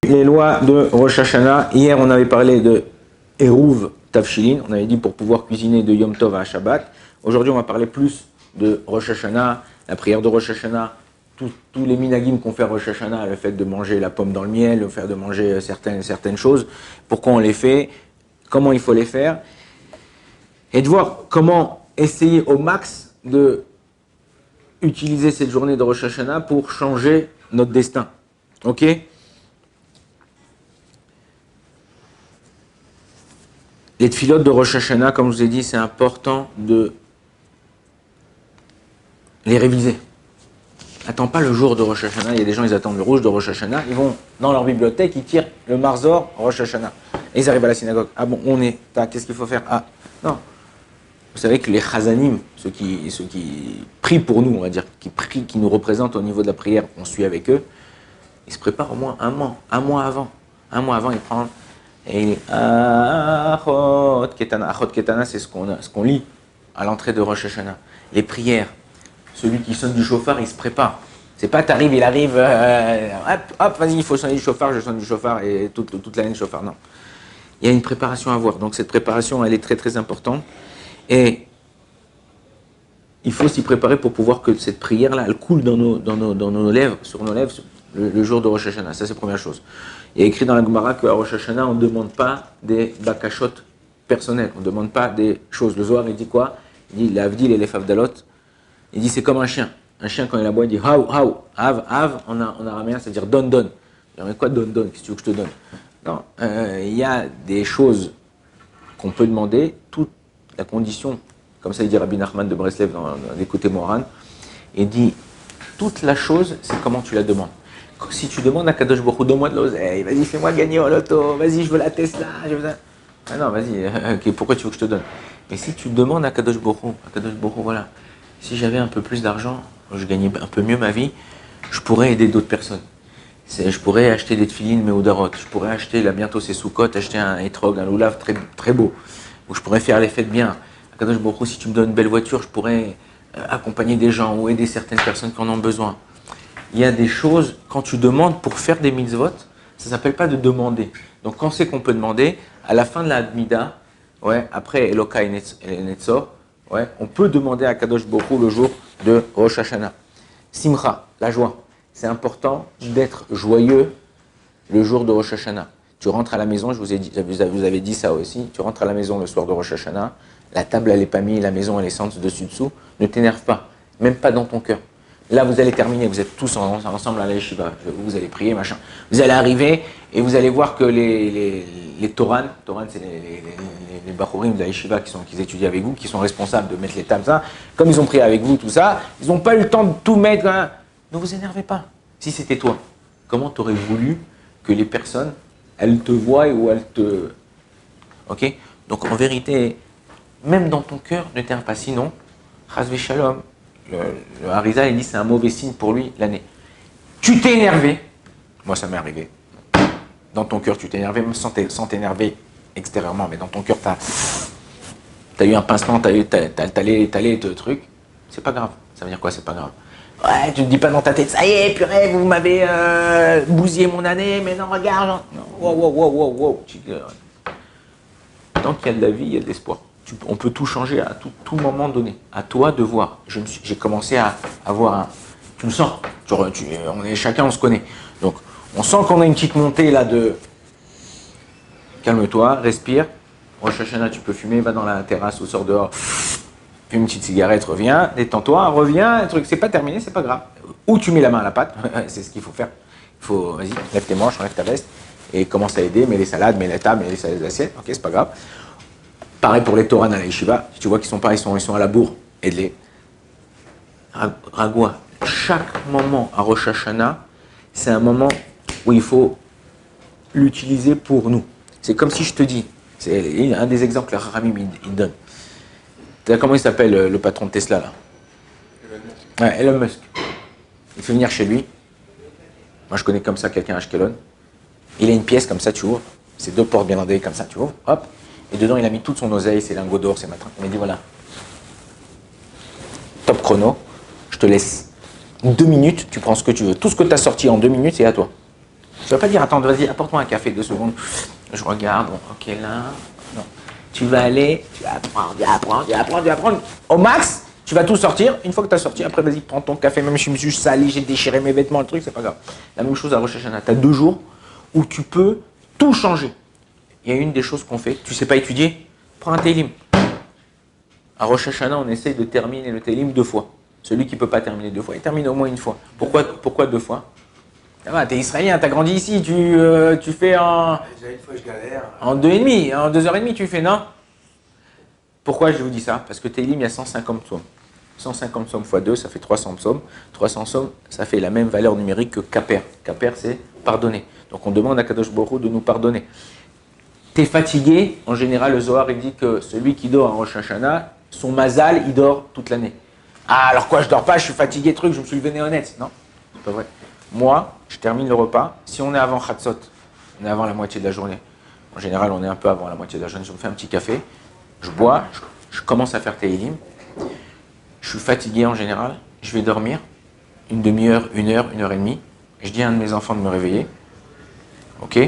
les lois de Rosh Hashanah. Hier, on avait parlé de Eruv Tavshilin. On avait dit pour pouvoir cuisiner de Yom Tov à Shabbat. Aujourd'hui, on va parler plus de Rosh Hashanah, la prière de Rosh Hashanah, tous les minagim qu'on fait à Rosh Hashanah, le fait de manger la pomme dans le miel, le fait de manger certaines choses, pourquoi on les fait, comment il faut les faire, et de voir comment essayer au max de utiliser cette journée de Rosh Hashanah pour changer notre destin. Ok ? Les tfilotes de Rosh Hashanah, comme je vous ai dit, c'est important de les réviser. Attends pas le jour de Rosh Hashanah. Il y a des gens, ils attendent le rouge de Rosh Hashanah. Ils vont dans leur bibliothèque, ils tirent le Marzor Rosh Hashanah. Et ils arrivent à la synagogue. Ah bon, on est. Qu'est-ce qu'il faut faire? Ah, non. Vous savez que les chazanim, ceux qui prient pour nous, on va dire, qui nous représentent au niveau de la prière, on suit avec eux, ils se préparent au moins un mois avant. Un mois avant, ils prennent. Et Achot Ketana. Achot Ketana, c'est ce qu'on lit à l'entrée de Rosh Hashanah. Les prières. Celui qui sonne du chauffard, il se prépare. C'est pas t'arrives, il arrive, hop, vas-y, il faut sonner du chauffard, je sonne du chauffard et toute l'année du chauffard. Non. Il y a une préparation à avoir. Donc cette préparation, elle est très très importante. Et il faut s'y préparer pour pouvoir que cette prière-là, elle coule dans nos lèvres, sur nos lèvres, le jour de Rosh Hashanah. Ça, c'est la première chose. Il y a écrit dans la Gemara qu'à Rosh Hashanah, on ne demande pas des bakashot personnels. On ne demande pas des choses. Le Zohar, il dit quoi? Il dit l'avdil et les favdalot. Il dit c'est comme un chien. Un chien, quand il aboie, il dit haou, haou, hav, en araméen, c'est-à-dire donne. Mais quoi donne? Qu'est-ce que tu veux que je te donne? Non, il y a des choses qu'on peut demander, toute la condition, comme ça il dit Rabbi Nachman de Breslev dans l'écouté Moran, il dit toute la chose, c'est comment tu la demandes. Si tu demandes à Kadosh Baruch Hu, donne-moi de l'oseille, vas-y, fais-moi gagner au loto, vas-y, je veux la Tesla, je veux ça. Ah non, vas-y, okay, pourquoi tu veux que je te donne? Mais si tu demandes à Kadosh Baruch Hu, voilà, si j'avais un peu plus d'argent, je gagnais un peu mieux ma vie, je pourrais aider d'autres personnes. Je pourrais acheter des tefilines Meudarot, je pourrais acheter, là bientôt c'est Sukkot, acheter un etrog, un loulav très, très beau, ou je pourrais faire les fêtes bien. À Kadosh Baruch Hu, si tu me donnes une belle voiture, je pourrais accompagner des gens ou aider certaines personnes qui en ont besoin. Il y a des choses, quand tu demandes pour faire des mitzvot, ça ne s'appelle pas de demander. Donc quand c'est qu'on peut demander, à la fin de la Admida, après Eloka et Netzor, on peut demander à Kadosh Baruch Hu le jour de Rosh Hashanah. Simcha, la joie. C'est important d'être joyeux le jour de Rosh Hashanah. Tu rentres à la maison, je vous ai dit, vous avez dit ça aussi, tu rentres à la maison le soir de Rosh Hashanah, la table elle est pas mise, la maison elle est sans dessus-dessous, ne t'énerve pas, même pas dans ton cœur. Là vous allez terminer, vous êtes tous ensemble à la yeshiva, vous allez prier, machin. Vous allez arriver et vous allez voir que les Toran c'est les Bachurim de la yeshiva qui étudient avec vous, qui sont responsables de mettre les tables, ça, comme ils ont prié avec vous, tout ça, ils n'ont pas eu le temps de tout mettre. Hein. Ne vous énervez pas. Si c'était toi, comment tu aurais voulu que les personnes, elles te voient ou elles te... Ok? Donc en vérité, même dans ton cœur, ne t'énerve pas. Sinon, Chazve Shalom, le Harizal, il dit c'est un mauvais signe pour lui l'année. Tu t'es énervé. Moi, ça m'est arrivé. Dans ton cœur, tu t'es énervé, même sans t'énerver extérieurement, mais dans ton cœur, t'as eu un pincement, t'as allé te truc. C'est pas grave. Ça veut dire quoi, c'est pas grave? Ouais, tu te dis pas dans ta tête, ça y est, purée, vous m'avez bousillé mon année, mais non, regarde. Non. Wow. Tant qu'il y a de la vie, il y a de l'espoir. On peut tout changer à tout moment donné. À toi de voir. J'ai commencé à avoir un... Tu le sens. Chacun, on se connaît. Donc, on sent qu'on a une petite montée là de... Calme-toi, respire. Rosh Hashanah, tu peux fumer, va dans la terrasse ou sors dehors. Fume une petite cigarette, reviens, détends-toi, reviens, truc, c'est pas terminé, c'est pas grave. Ou tu mets la main à la pâte, c'est ce qu'il faut faire. Vas-y, lève tes manches, enlève ta veste et commence à aider, mets les salades, mets la table, mets les assiettes, ok, c'est pas grave. Pareil pour les Torans à la yeshiva, si tu vois qu'ils sont pas, ils sont à la bourre, aide-les. Ragoua, chaque moment à Rosh Hashanah, c'est un moment où il faut l'utiliser pour nous. C'est comme si je te dis, c'est un des exemples que le Haramim il donne. Comment il s'appelle le patron de Tesla là? Elon Musk. Il fait venir chez lui. Moi je connais comme ça quelqu'un à Ashkelon. Il a une pièce comme ça, tu ouvres. C'est 2 portes bien endeuillées comme ça, tu ouvres. Hop. Et dedans il a mis toute son oseille, ses lingots d'or, ses matins. Il m'a dit voilà. Top chrono. Je te laisse 2 minutes, tu prends ce que tu veux. Tout ce que tu as sorti en 2 minutes, c'est à toi. Tu vas pas dire, attends, vas-y, apporte-moi un café, 2 secondes. Je regarde, bon, ok, là. Non. Tu vas aller, tu vas apprendre. Au max, tu vas tout sortir. Une fois que tu as sorti, après, vas-y, prends ton café. Même si je me suis sali, j'ai déchiré mes vêtements, le truc, c'est pas grave. La même chose à Rosh Hashanah. Tu as 2 jours où tu peux tout changer. Il y a une des choses qu'on fait. Tu sais pas étudier? Prends un Télim. À Rosh Hashanah, on essaye de terminer le Télim 2 fois. Celui qui ne peut pas terminer 2 fois, il termine au moins 1 fois. Pourquoi 2 fois? Ça va, t'es israélien, t'as grandi ici, tu fais Déjà une fois je galère. en 2h30, en 2h30 tu fais, non? Pourquoi je vous dis ça? Parce que Télim, il y a 150 psaumes. 150 psaumes x 2, ça fait 300 psaumes. 300 psaumes, ça fait la même valeur numérique que Kaper. Kaper, c'est pardonner. Donc on demande à Kadosh Baruch Hu de nous pardonner. T'es fatigué, en général, le Zohar, il dit que celui qui dort en Rosh Hashanah, son mazal, il dort toute l'année. Ah, alors quoi, je dors pas, je suis fatigué, truc, je me suis levé néhonnête. Non, c'est pas vrai. Moi, je termine le repas. Si on est avant Khatsot, on est avant la moitié de la journée. En général, on est un peu avant la moitié de la journée. Je me fais un petit café, je bois, je commence à faire Tehillim. Je suis fatigué en général, je vais dormir. 1/2 heure, 1 heure, 1 heure et demie. Je dis à un de mes enfants de me réveiller. Ok?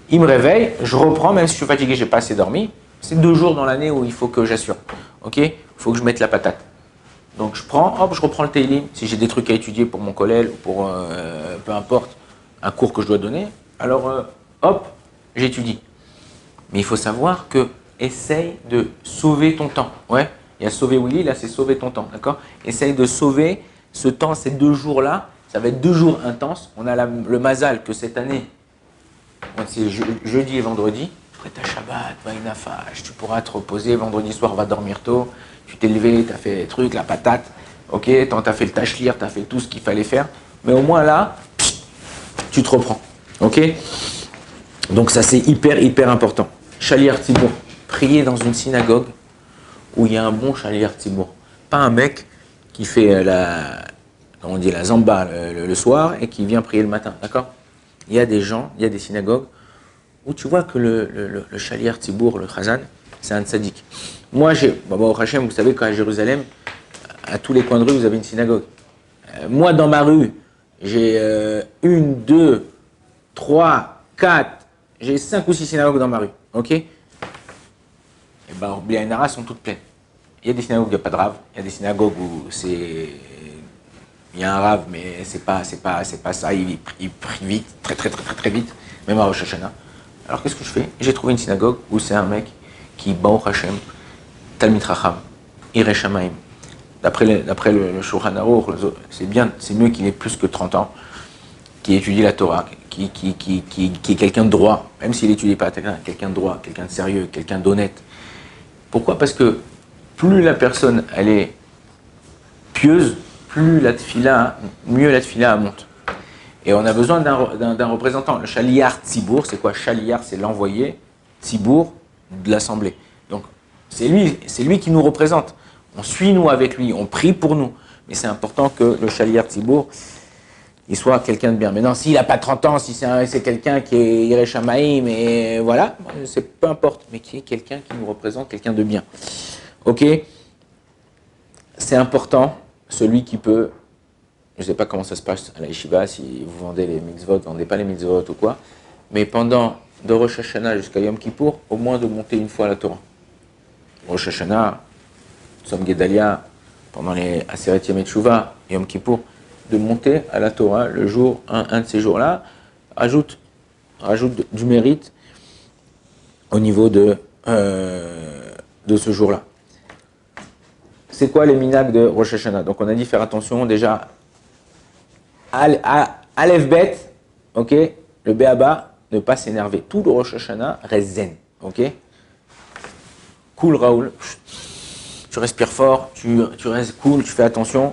Il me réveille, je reprends, même si je suis fatigué, je n'ai pas assez dormi. C'est 2 jours dans l'année où il faut que j'assure. Ok? Il faut que je mette la patate. Donc je prends, hop, je reprends le Tehillim. Si j'ai des trucs à étudier pour mon collège ou pour peu importe, un cours que je dois donner, alors hop, j'étudie. Mais il faut savoir que essaye de sauver ton temps. Ouais, il y a sauver Willy, là c'est sauver ton temps, d'accord? Essaye de sauver ce temps, ces 2 jours-là. Ça va être 2 jours intenses. On a le mazal que cette année, c'est jeudi et vendredi. Après ta Shabbat, va une affache, tu pourras te reposer. Vendredi soir, va dormir tôt. Tu t'es levé, tu as fait les trucs, la patate. Ok, tu as fait le tachlir, tu as fait tout ce qu'il fallait faire. Mais au moins là, tu te reprends. Ok? Donc ça c'est hyper important. Shaliar Tzibour, prier dans une synagogue où il y a un bon Shaliar Tzibour. Pas un mec qui fait comment on dit, la zamba le soir et qui vient prier le matin. D'accord? Il y a des gens, il y a des synagogues où tu vois que le Shaliar Tzibour, le Chazan, c'est un tzaddik. Moi, au Hachem, vous savez qu'à Jérusalem, à tous les coins de rue, vous avez une synagogue. Moi, dans ma rue, j'ai 1, 2, 3, 4, j'ai 5 ou 6 synagogues dans ma rue. Ok? Et bien, Bli Ain Hara sont toutes pleines. Il y a des synagogues où il n'y a pas de rave. Il y a des synagogues où il y a un rave, mais c'est pas ça. Il prie vite, très vite, même à Rosh Hashanah. Alors qu'est-ce que je fais? J'ai trouvé une synagogue où c'est un mec qui, Baruch Hashem, Talmid Chacham, Irei Shamayim. D'après le Shulchan Aruch, c'est mieux qu'il ait plus que 30 ans, qui étudie la Torah, qui est quelqu'un de droit, même s'il n'étudie pas, quelqu'un de droit, quelqu'un de sérieux, quelqu'un d'honnête. Pourquoi? Parce que plus la personne elle est pieuse, plus la tfila, mieux la tfila monte. Et on a besoin d'un représentant. Le Shaliar Tzibour, c'est quoi? Shaliar, c'est l'envoyé, Tzibour, de l'Assemblée. Donc, c'est lui qui nous représente. On suit nous avec lui, on prie pour nous. Mais c'est important que le Shaliar Tzibour, il soit quelqu'un de bien. Maintenant, s'il n'a pas 30 ans, si c'est quelqu'un qui est Irei Shamayim, mais voilà, peu importe, mais qui est quelqu'un qui nous représente, quelqu'un de bien. Ok? C'est important, celui qui peut, je ne sais pas comment ça se passe à la yeshiva, si vous vendez les mitzvot, vous ne vendez pas les mitzvot ou quoi, mais pendant de Rosh Hashanah jusqu'à Yom Kippour, au moins de monter une fois la Torah. Rosh Hashanah, Tzom Gedalia, pendant les Aseret Yom Teshuvah, Yom Kippour, de monter à la Torah le jour, un de ces jours-là, rajoute du mérite au niveau de ce jour-là. C'est quoi les minags de Rosh Hashanah? Donc on a dit faire attention déjà Aleph Bet, ok, le Béaba, ne pas s'énerver. Tout le Rosh Hashanah reste zen, ok? Cool Raoul, tu respires fort, tu restes cool, tu fais attention,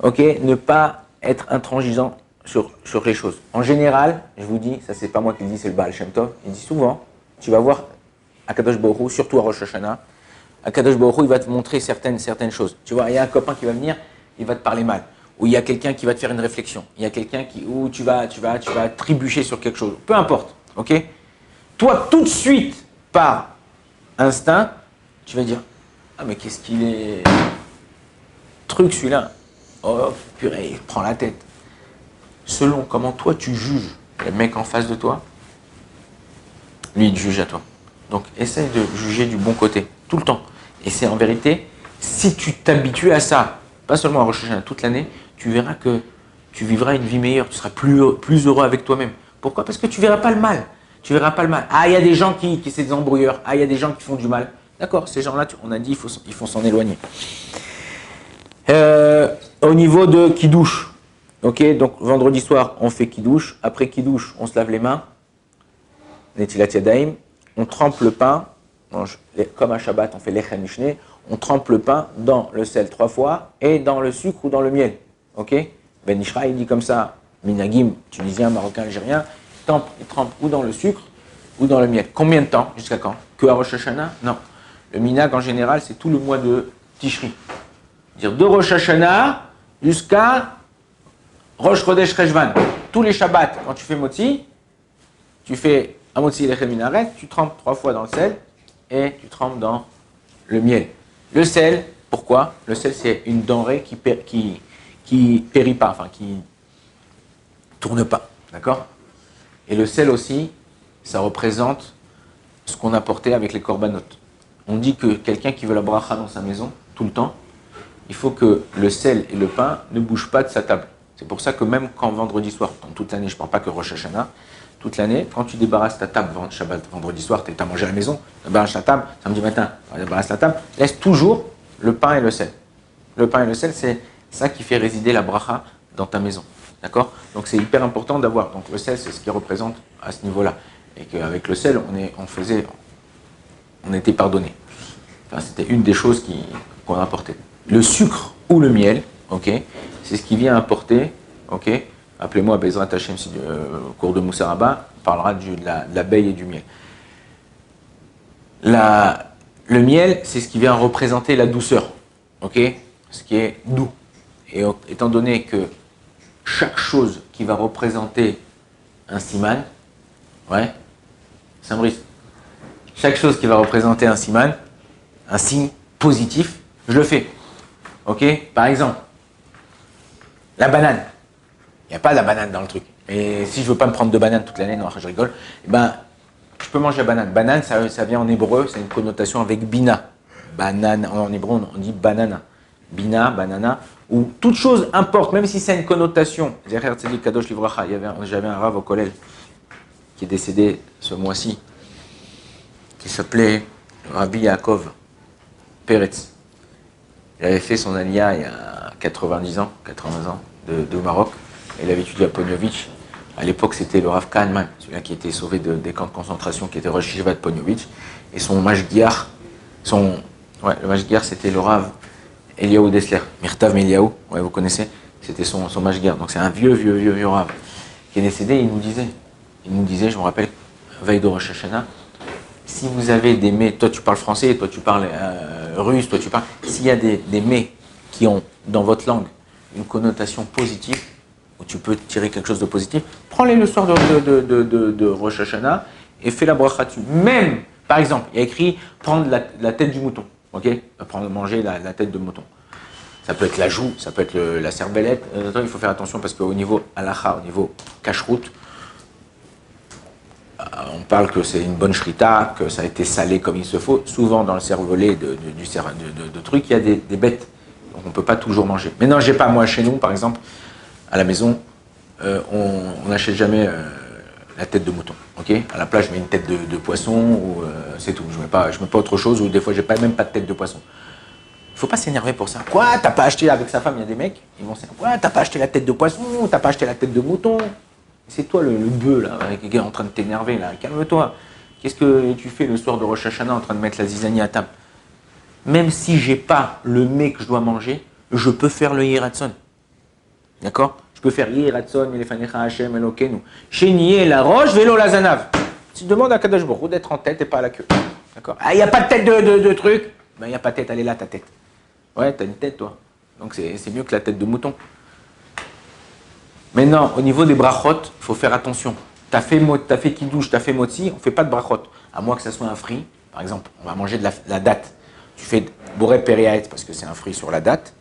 ok? Ne pas être intransigeant sur les choses. En général, je vous dis, ça c'est pas moi qui le dis, c'est le Baal Shem Tov, il dit souvent, tu vas voir Akadosh Baruch Hu, surtout à Rosh Hashanah, Akadosh Baruch Hu, il va te montrer certaines choses. Tu vois, il y a un copain qui va venir, il va te parler mal. Ou il y a quelqu'un qui va te faire une réflexion. Il y a quelqu'un où tu vas trébucher sur quelque chose. Peu importe, ok? Toi, tout de suite, par instinct, tu vas dire, ah mais qu'est-ce qu'il est... Truc celui-là. Oh purée, il prend la tête. Selon comment toi tu juges le mec en face de toi, lui, il te juge à toi. Donc, essaye de juger du bon côté, tout le temps. Et c'est en vérité, si tu t'habitues à ça, pas seulement à Rosh Hashanah, toute l'année, tu verras que tu vivras une vie meilleure, tu seras plus heureux avec toi-même. Pourquoi? Parce que tu verras pas le mal. Tu verras pas le mal. Ah, il y a des gens qui c'est des embrouilleurs. Ah, il y a des gens qui font du mal. D'accord, ces gens-là, on a dit, il faut s'en éloigner. Au niveau de Kiddush, ok, donc vendredi soir, on fait Kiddush. Après Kiddush, on se lave les mains. Netilat Yadayim. On trempe le pain. Comme à Shabbat, on fait l'Echem Mishné. On trempe le pain dans le sel 3 fois et dans le sucre ou dans le miel. Ok? Ben Ishra, il dit comme ça, Minagim, tunisien, marocain, algérien, il trempe ou dans le sucre ou dans le miel. Combien de temps? Jusqu'à quand? Que à Rosh Hashanah? Non. Le minag en général, c'est tout le mois de Tishri. C'est-à-dire de Rosh Hashanah jusqu'à Rosh Chodesh Reshvan. Tous les Shabbats, quand tu fais motzi, tu fais un motzi lechem minaret, tu trempes 3 fois dans le sel et tu trempes dans le miel. Le sel, pourquoi? Le sel, c'est une denrée qui périt pas, enfin qui tourne pas, d'accord? Et le sel aussi, ça représente ce qu'on a porté avec les korbanot. On dit que quelqu'un qui veut la bracha dans sa maison, tout le temps, il faut que le sel et le pain ne bougent pas de sa table. C'est pour ça que même quand vendredi soir, dans toute l'année, je ne parle pas que Rosh Hashanah, toute l'année, quand tu débarrasses ta table Shabbat, vendredi soir, tu as mangé à la maison, tu débarrasses ta table, samedi matin, tu débarrasses la table, laisse toujours le pain et le sel. Le pain et le sel, c'est ça qui fait résider la bracha dans ta maison. D'accord? Donc c'est hyper important d'avoir. Donc le sel, c'est ce qui représente à ce niveau-là. Et qu'avec le sel, on était pardonné. Enfin, c'était une des choses qu'on apportait. Le sucre ou le miel, ok, c'est ce qui vient apporter, ok. Appelez-moi Bezrat Hashem, au cours de Moussa Rabba, on parlera de l'abeille et du miel. Le miel, c'est ce qui vient représenter la douceur, ok, ce qui est doux. Et étant donné que chaque chose qui va représenter un siman, ouais, Saint-Brice, chaque chose qui va représenter un siman, un signe positif, je le fais. Ok? Par exemple, la banane. Il n'y a pas de la banane dans le truc. Et si je ne veux pas me prendre de banane toute l'année, non, je rigole, eh ben, je peux manger la banane. Banane, ça vient en hébreu, c'est une connotation avec bina. Banane, en hébreu, on dit banana. Bina, banana, ou toute chose importe, même si c'est une connotation. J'avais un rave au collège qui est décédé ce mois-ci, qui s'appelait Rabbi Yaakov Peretz. Il avait fait son aliyah il y a 80 ans de Maroc. Il avait étudié à Ponyovitch. À l'époque, c'était le Rav Kahneman, celui-là qui était sauvé des camps de concentration, qui était Rosh Yeshiva de Ponyovitch. Et son mashgiach, le mashgiach, c'était le Rav Eliaou Dessler, Mirtav Meliaou, ouais, vous connaissez, c'était son mashgiach. Donc c'est un vieux Rav qui est décédé. Il nous disait, je me rappelle, veille de Rosh Hashanah, si vous avez des mets, toi tu parles français, toi tu parles russe, toi tu parles, s'il y a des mets qui ont dans votre langue une connotation positive, où tu peux tirer quelque chose de positif, prends-les le soir de Rosh Hashanah et fais la bracha dessus. Même, par exemple, il y a écrit prendre la tête du mouton, ok? Manger la tête de mouton. Ça peut être la joue, ça peut être la cervellette. Il faut faire attention parce qu'au niveau halakha, au niveau kashrut, on parle que c'est une bonne shrita, que ça a été salé comme il se faut. Souvent dans le cervelet de trucs, il y a des bêtes. Donc on ne peut pas toujours manger. Mais non, j'ai pas, moi chez nous par exemple, à la maison, on n'achète jamais la tête de mouton. Okay, à la place, je mets une tête de poisson, ou c'est tout. Je mets pas autre chose, ou des fois, j'ai même pas de tête de poisson. Il ne faut pas s'énerver pour ça. Quoi, t'as pas acheté avec sa femme, il y a des mecs, ils vont s'énerver. Quoi, t'as pas acheté la tête de poisson, t'as pas acheté la tête de mouton. C'est toi le bœuf, là, qui est en train de t'énerver, là. Calme-toi. Qu'est-ce que tu fais le soir de Rosh Hashanah en train de mettre la zizanie à table? Même si j'ai pas le mets que je dois manger, je peux faire le Yiratzon. D'accord? Je peux faire Yiratzon, Elefanecha Hashem, Elokenu. Chénier, la roche, vélo, la zanav. Tu demandes à Kadosh Baruch Hu d'être en tête et pas à la queue. D'accord? Ah, il n'y a pas de tête de truc? Ben, il n'y a pas de tête, elle est là, ta tête. Ouais, t'as une tête, toi. Donc, c'est mieux que la tête de mouton. Maintenant, au niveau des brachot, il faut faire attention. T'as fait kiddush, t'as fait motzi, on ne fait pas de brachot. À moins que ça soit un fruit. Par exemple, on va manger de la date. Tu fais boré péri parce que c'est un fruit sur la date.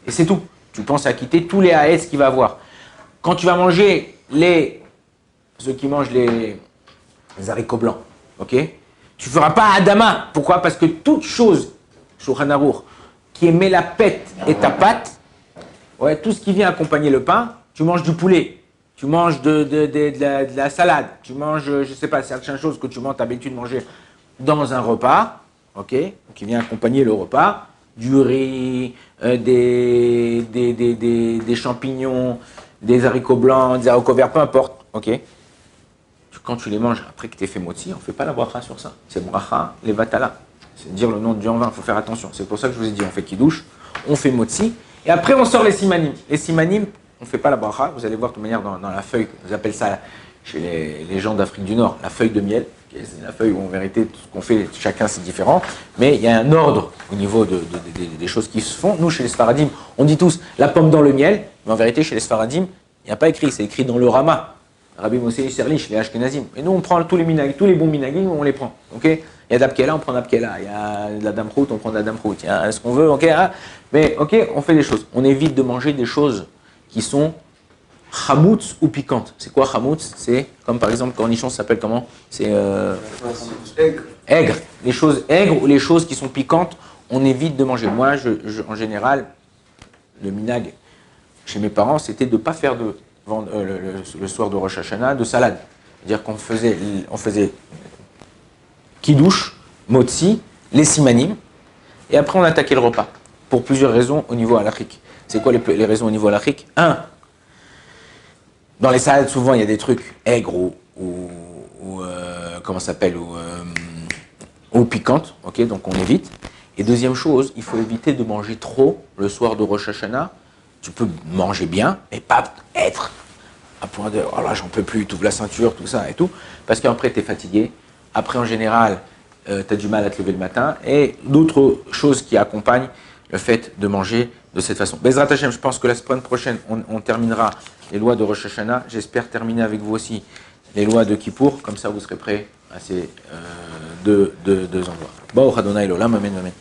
Et c'est tout. Tu penses à quitter tous les haetz qu'il va avoir. Quand tu vas manger les ceux qui mangent les haricots blancs, ok? Tu ne feras pas Adama. Pourquoi? Parce que toute chose, Shulchan Aruch, qui émet la pète et ta pâte, ouais, tout ce qui vient accompagner le pain, tu manges du poulet, tu manges de la salade, tu manges, je ne sais pas, certaines choses que tu manges, tu as l'habitude de manger dans un repas, ok, qui vient accompagner le repas, du riz, des champignons, des haricots blancs, des haricots verts, peu importe, ok. Quand tu les manges après que tu aies fait motzi, on ne fait pas la bracha sur ça. C'est bracha, les vatala. C'est dire le nom de Dieu en vain, il faut faire attention. C'est pour ça que je vous ai dit, on fait kiddush, on fait motzi, et après on sort les simanim. Les simanim, on ne fait pas la bracha, vous allez voir de toute manière dans la feuille, vous appelez ça chez les gens d'Afrique du Nord, la feuille de miel. C'est la feuille où en vérité tout ce qu'on fait, chacun c'est différent, mais il y a un ordre au niveau des choses qui se font. Nous chez les Sfaradim, on dit tous la pomme dans le miel, mais en vérité chez les Sfaradim, il n'y a pas écrit, c'est écrit dans le Rama. Rabbi Moshe Serlich, les Ashkenazim. Et nous on prend tous les bons minagim, on les prend. Okay, il y a d'Abkela, on prend d'Abkela. Il y a de la Damrout, on prend de la Damrout. Il y a ce qu'on veut, ok, hein, mais ok, on fait des choses. On évite de manger des choses qui sont chamoutz ou piquantes. C'est quoi chamoutz? C'est comme par exemple cornichon, ça s'appelle comment? C'est aigre. Les choses aigres ou les choses qui sont piquantes, on évite de manger. Moi, en général, le minag chez mes parents, c'était de ne pas faire le soir de Rosh Hashanah de salade. C'est-à-dire qu'on faisait kiddush, motzi, les simanim, et après on attaquait le repas. Pour plusieurs raisons au niveau halachique. C'est quoi les raisons au niveau halachique? Un, dans les salades, souvent, il y a des trucs aigres comment ça s'appelle, ou piquantes, ok, donc on évite. Et deuxième chose, il faut éviter de manger trop le soir de Rosh Hashanah. Tu peux manger bien, mais pas être à point de, oh là, j'en peux plus, tu ouvres la ceinture, tout ça et tout, parce qu'après, tu es fatigué. Après, en général, tu as du mal à te lever le matin, et d'autres choses qui accompagnent le fait de manger de cette façon. Bezrat Hashem, je pense que la semaine prochaine, on terminera les lois de Rosh Hashanah. J'espère terminer avec vous aussi les lois de Kippour, comme ça vous serez prêts à ces deux endroits. Baruch Adonai l'olam, amen, amen.